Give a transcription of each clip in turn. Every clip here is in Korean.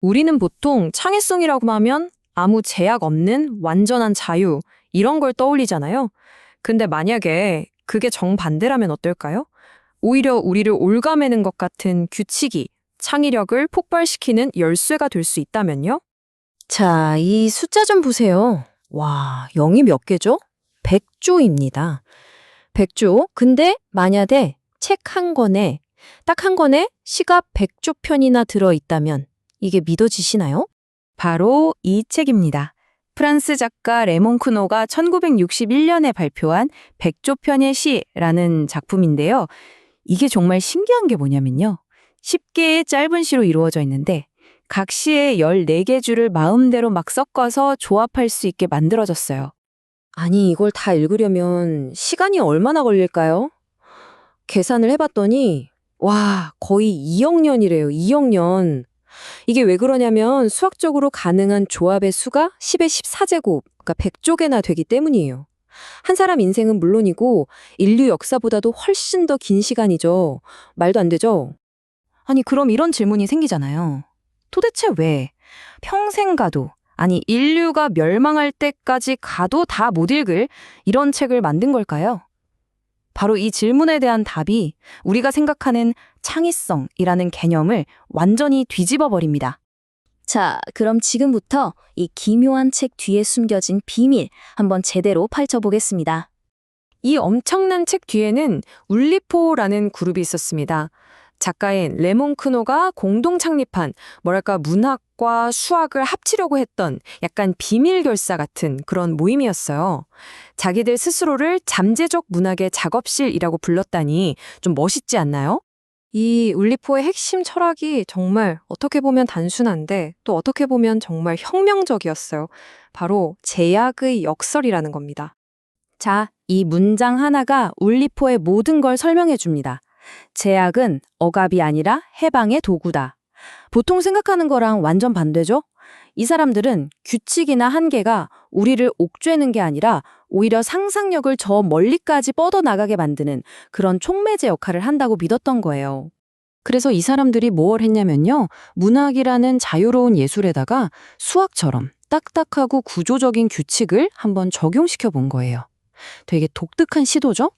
우리는 보통 창의성이라고 하면 아무 제약 없는 완전한 자유, 이런 걸 떠올리잖아요. 근데 만약에 그게 정반대라면 어떨까요? 오히려 우리를 옭아매는 것 같은 규칙이 창의력을 폭발시키는 열쇠가 될 수 있다면요? 자, 이 숫자 좀 보세요. 와, 0이 몇 개죠? 100조입니다. 100조. 근데 만약에 책 한 권에, 딱 한 권에 시가 100조 편이나 들어있다면 이게 믿어지시나요? 바로 이 책입니다. 프랑스 작가 레몽 크노가 1961년에 발표한 백조편의 시라는 작품인데요. 이게 정말 신기한 게 뭐냐면요. 10개의 짧은 시로 이루어져 있는데 각 시의 14개 줄을 마음대로 막 섞어서 조합할 수 있게 만들어졌어요. 아니, 이걸 다 읽으려면 시간이 얼마나 걸릴까요? 계산을 해봤더니, 와, 거의 2억 년이래요, 2억 년. 이게 왜 그러냐면 수학적으로 가능한 조합의 수가 10의 14제곱, 그러니까 100조 개나 되기 때문이에요. 한 사람 인생은 물론이고 인류 역사보다도 훨씬 더 긴 시간이죠. 말도 안 되죠? 아니, 그럼 이런 질문이 생기잖아요. 도대체 왜 평생 가도, 아니, 인류가 멸망할 때까지 가도 다 못 읽을 이런 책을 만든 걸까요? 바로 이 질문에 대한 답이 우리가 생각하는 창의성이라는 개념을 완전히 뒤집어 버립니다. 자, 그럼 지금부터 이 기묘한 책 뒤에 숨겨진 비밀 한번 제대로 파헤쳐보겠습니다. 이 엄청난 책 뒤에는 울리포라는 그룹이 있었습니다. 작가인 레몽 크노가 공동 창립한 문학과 수학을 합치려고 했던 약간 비밀 결사 같은 그런 모임이었어요. 자기들 스스로를 잠재적 문학의 작업실이라고 불렀다니 좀 멋있지 않나요? 이 울리포의 핵심 철학이 정말 어떻게 보면 단순한데 또 어떻게 보면 정말 혁명적이었어요. 바로 제약의 역설이라는 겁니다. 자, 이 문장 하나가 울리포의 모든 걸 설명해 줍니다. 제약은 억압이 아니라 해방의 도구다. 보통 생각하는 거랑 완전 반대죠? 이 사람들은 규칙이나 한계가 우리를 옥죄는 게 아니라 오히려 상상력을 저 멀리까지 뻗어나가게 만드는 그런 촉매제 역할을 한다고 믿었던 거예요. 그래서 이 사람들이 뭘 했냐면요. 문학이라는 자유로운 예술에다가 수학처럼 딱딱하고 구조적인 규칙을 한번 적용시켜 본 거예요. 되게 독특한 시도죠?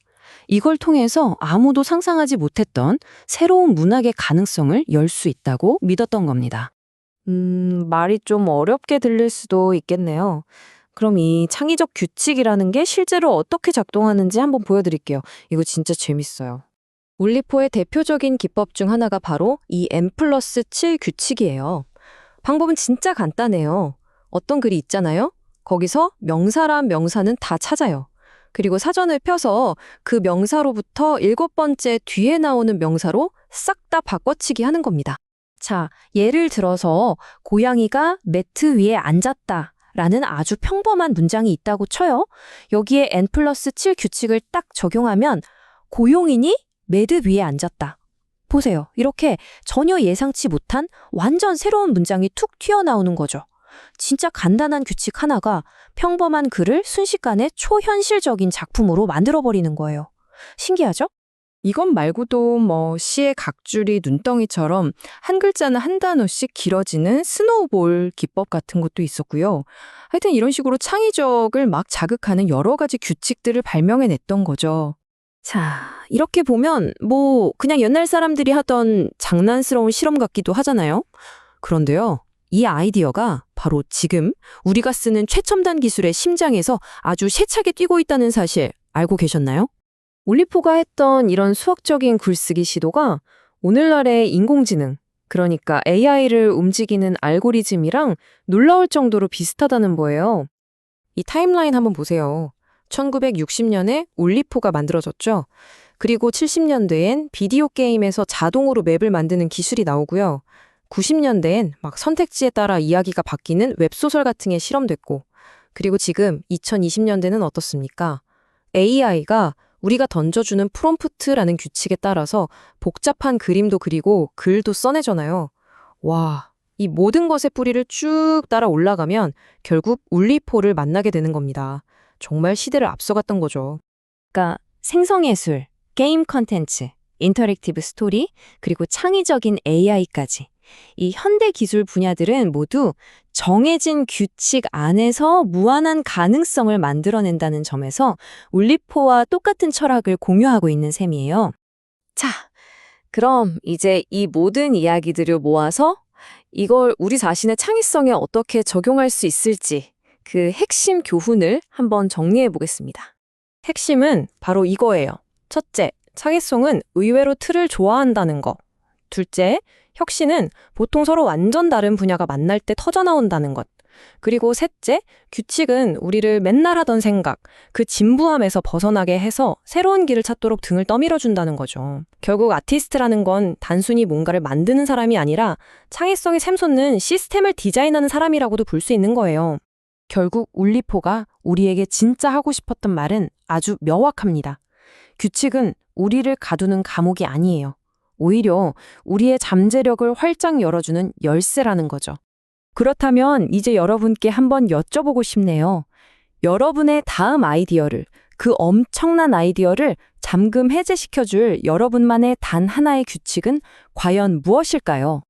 이걸 통해서 아무도 상상하지 못했던 새로운 문학의 가능성을 열 수 있다고 믿었던 겁니다. 말이 좀 어렵게 들릴 수도 있겠네요. 그럼 이 창의적 규칙이라는 게 실제로 어떻게 작동하는지 한번 보여드릴게요. 이거 진짜 재밌어요. 울리포의 대표적인 기법 중 하나가 바로 이 N+7 규칙이에요. 방법은 진짜 간단해요. 어떤 글이 있잖아요. 거기서 명사란 명사는 다 찾아요. 그리고 사전을 펴서 그 명사로부터 7번째 뒤에 나오는 명사로 싹 다 바꿔치기 하는 겁니다. 자, 예를 들어서 고양이가 매트 위에 앉았다 라는 아주 평범한 문장이 있다고 쳐요. 여기에 N+7 규칙을 딱 적용하면 고용인이 매트 위에 앉았다. 보세요. 이렇게 전혀 예상치 못한 완전 새로운 문장이 툭 튀어나오는 거죠. 진짜 간단한 규칙 하나가 평범한 글을 순식간에 초현실적인 작품으로 만들어버리는 거예요. 신기하죠? 이것 말고도 시의 각 줄이 눈덩이처럼 한 글자는 한 단어씩 길어지는 스노우볼 기법 같은 것도 있었고요. 하여튼 이런 식으로 창의적을 막 자극하는 여러 가지 규칙들을 발명해냈던 거죠. 자, 이렇게 보면 그냥 옛날 사람들이 하던 장난스러운 실험 같기도 하잖아요. 그런데요. 이 아이디어가 바로 지금 우리가 쓰는 최첨단 기술의 심장에서 아주 세차게 뛰고 있다는 사실 알고 계셨나요? 울리포가 했던 이런 수학적인 글쓰기 시도가 오늘날의 인공지능, 그러니까 AI를 움직이는 알고리즘이랑 놀라울 정도로 비슷하다는 거예요. 이 타임라인 한번 보세요. 1960년에 울리포가 만들어졌죠. 그리고 70년대엔 비디오 게임에서 자동으로 맵을 만드는 기술이 나오고요. 90년대엔 막 선택지에 따라 이야기가 바뀌는 웹소설 같은 게 실험됐고, 그리고 지금 2020년대는 어떻습니까? AI가 우리가 던져주는 프롬프트라는 규칙에 따라서 복잡한 그림도 그리고 글도 써내잖아요. 와, 이 모든 것의 뿌리를 쭉 따라 올라가면 결국 울리포를 만나게 되는 겁니다. 정말 시대를 앞서갔던 거죠. 그러니까 생성예술, 게임 컨텐츠, 인터랙티브 스토리, 그리고 창의적인 AI까지 이 현대 기술 분야들은 모두 정해진 규칙 안에서 무한한 가능성을 만들어낸다는 점에서 울리포와 똑같은 철학을 공유하고 있는 셈이에요. 자, 그럼 이제 이 모든 이야기들을 모아서 이걸 우리 자신의 창의성에 어떻게 적용할 수 있을지 그 핵심 교훈을 한번 정리해 보겠습니다. 핵심은 바로 이거예요. 첫째, 창의성은 의외로 틀을 좋아한다는 거. 둘째, 혁신은 보통 서로 완전 다른 분야가 만날 때 터져나온다는 것. 그리고 셋째, 규칙은 우리를 맨날 하던 생각, 그 진부함에서 벗어나게 해서 새로운 길을 찾도록 등을 떠밀어준다는 거죠. 결국 아티스트라는 건 단순히 뭔가를 만드는 사람이 아니라 창의성이 샘솟는 시스템을 디자인하는 사람이라고도 볼 수 있는 거예요. 결국 울리포가 우리에게 진짜 하고 싶었던 말은 아주 명확합니다. 규칙은 우리를 가두는 감옥이 아니에요. 오히려 우리의 잠재력을 활짝 열어주는 열쇠라는 거죠. 그렇다면 이제 여러분께 한번 여쭤보고 싶네요. 여러분의 다음 아이디어를, 그 엄청난 아이디어를 잠금 해제시켜줄 여러분만의 단 하나의 규칙은 과연 무엇일까요?